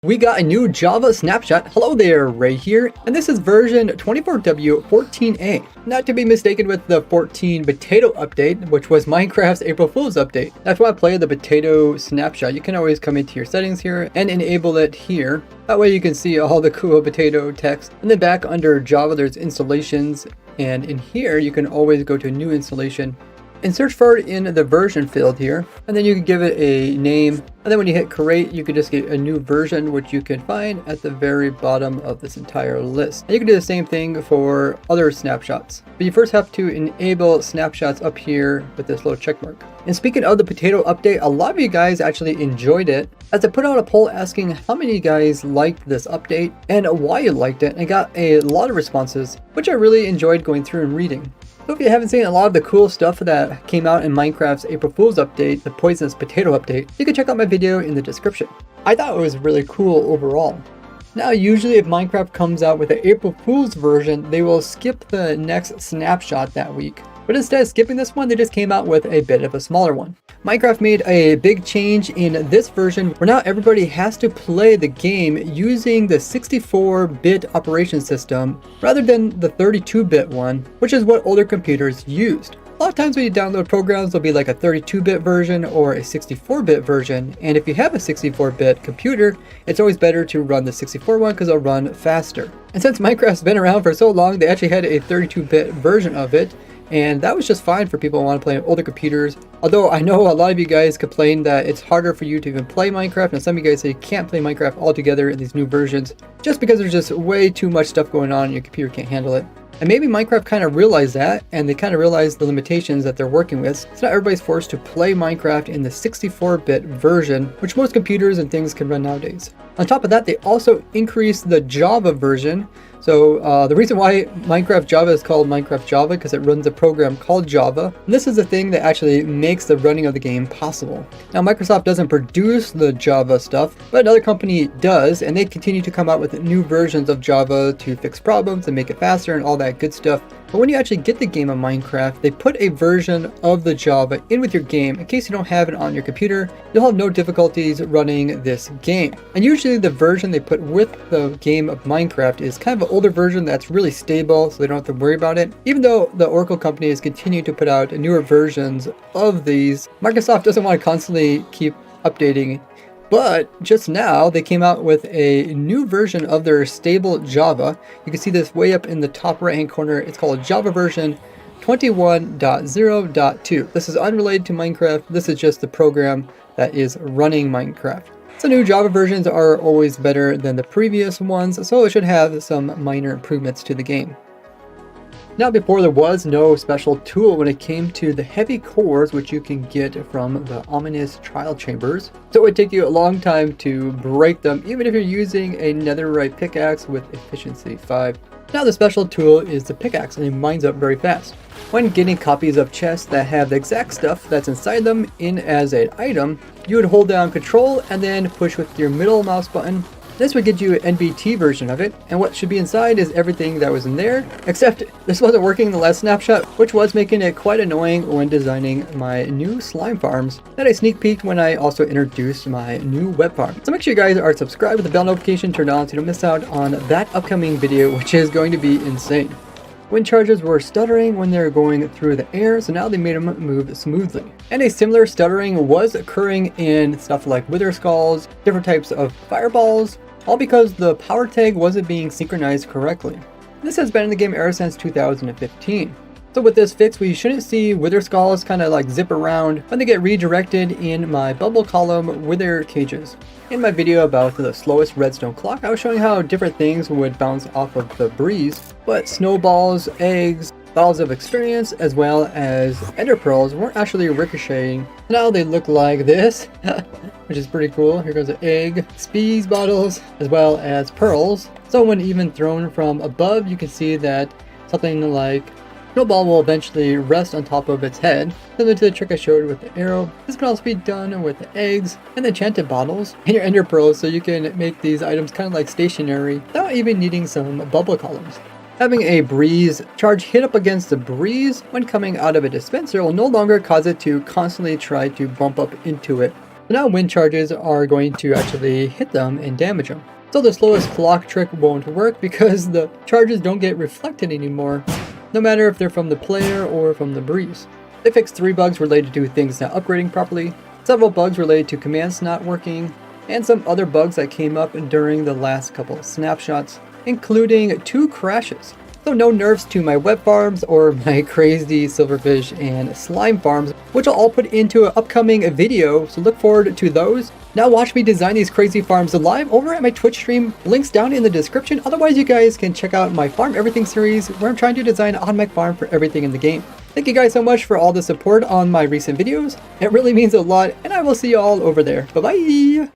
We got a new Java snapshot. Hello there, Ray here, and this is version 24W14A. Not to be mistaken with the 14 Potato update, which was Minecraft's April Fool's update. That's why I play the Potato snapshot. You can always come into your settings here and enable it here. That way you can see all the cool Potato text. And then back under Java, there's installations, and in here you can always go to new installation and search for it in the version field here, and then you can give it a name, and then when you hit create you can just get a new version, which you can find at the very bottom of this entire list. And you can do the same thing for other snapshots, but you first have to enable snapshots up here with this little check mark. And speaking of the Potato update, a lot of you guys actually enjoyed it, as I put out a poll asking how many of you guys liked this update and why you liked it, and I got a lot of responses, which I really enjoyed going through and reading. So if you haven't seen a lot of the cool stuff that came out in Minecraft's April Fool's update, the Poisonous Potato update, you can check out my video in the description. I thought it was really cool overall. Now usually if Minecraft comes out with the April Fool's version, they will skip the next snapshot that week. But instead of skipping this one, they just came out with a bit of a smaller one. Minecraft made a big change in this version where now everybody has to play the game using the 64-bit operation system rather than the 32-bit one, which is what older computers used. A lot of times when you download programs, there'll be like a 32-bit version or a 64-bit version, and if you have a 64-bit computer, it's always better to run the 64 one because it'll run faster. And since Minecraft's been around for so long, they actually had a 32-bit version of it, and that was just fine for people who want to play on older computers. Although I know a lot of you guys complain that it's harder for you to even play Minecraft, and some of you guys say you can't play Minecraft altogether in these new versions just because there's just way too much stuff going on and your computer can't handle it. And maybe Minecraft kind of realized that, and they kind of realized the limitations that they're working with. So not everybody's forced to play Minecraft in the 64-bit version, which most computers and things can run nowadays. On top of that, they also increased the Java version. So the reason why Minecraft Java is called Minecraft Java because it runs a program called Java. And this is the thing that actually makes the running of the game possible. Now Microsoft doesn't produce the Java stuff, but another company does, and they continue to come out with new versions of Java to fix problems and make it faster and all that good stuff. But when you actually get the game of Minecraft, they put a version of the Java in with your game in case you don't have it on your computer. You'll have no difficulties running this game. And usually the version they put with the game of Minecraft is kind of an older version that's really stable, so they don't have to worry about it. Even though the Oracle company has continued to put out newer versions of these, Microsoft doesn't want to constantly keep updating. But just now they came out with a new version of their stable Java. You can see this way up in the top right hand corner. It's called Java version 21.0.2. This is unrelated to Minecraft. This is just the program that is running Minecraft. So new Java versions are always better than the previous ones, so it should have some minor improvements to the game. Now before, there was no special tool when it came to the heavy cores, which you can get from the ominous trial chambers. So it would take you a long time to break them, even if you're using a netherite pickaxe with efficiency 5. Now the special tool is the pickaxe, and it mines up very fast. When getting copies of chests that have the exact stuff that's inside them in as an item, you would hold down Control and then push with your middle mouse button. This would get you an NBT version of it, and what should be inside is everything that was in there, except this wasn't working in the last snapshot, which was making it quite annoying when designing my new slime farms that I sneak peeked when I also introduced my new web farm. So make sure you guys are subscribed with the bell notification turned on so you don't miss out on that upcoming video, which is going to be insane. Wind charges were stuttering when they were going through the air, so now they made them move smoothly. And a similar stuttering was occurring in stuff like wither skulls, different types of fireballs, all because the power tag wasn't being synchronized correctly. This has been in the game ever since 2015. So with this fix, we shouldn't see wither skulls kind of like zip around when they get redirected in my bubble column wither cages. In my video about the slowest redstone clock, I was showing how different things would bounce off of the breeze, but snowballs, eggs, bottles of experience, as well as ender pearls weren't actually ricocheting. Now they look like this, which is pretty cool. Here goes an egg, spees bottles, as well as pearls. So when even thrown from above, you can see that something like snowball will eventually rest on top of its head, similar to the trick I showed with the arrow. This can also be done with the eggs and the enchanted bottles and your ender pearls, so you can make these items kind of like stationary without even needing some bubble columns. Having a breeze charge hit up against the breeze when coming out of a dispenser will no longer cause it to constantly try to bump up into it. So now wind charges are going to actually hit them and damage them. So the slowest clock trick won't work because the charges don't get reflected anymore, no matter if they're from the player or from the breeze. They fixed 3 bugs related to things not upgrading properly, several bugs related to commands not working, and some other bugs that came up during the last couple of snapshots, including 2 crashes. So no nerfs to my web farms or my crazy silverfish and slime farms, which I'll all put into an upcoming video, so look forward to those. Now watch me design these crazy farms live over at my Twitch stream, links down in the description. Otherwise you guys can check out my Farm Everything series where I'm trying to design on my farm for everything in the game. Thank you guys so much for all the support on my recent videos. It really means a lot, and I will see you all over there. Bye bye!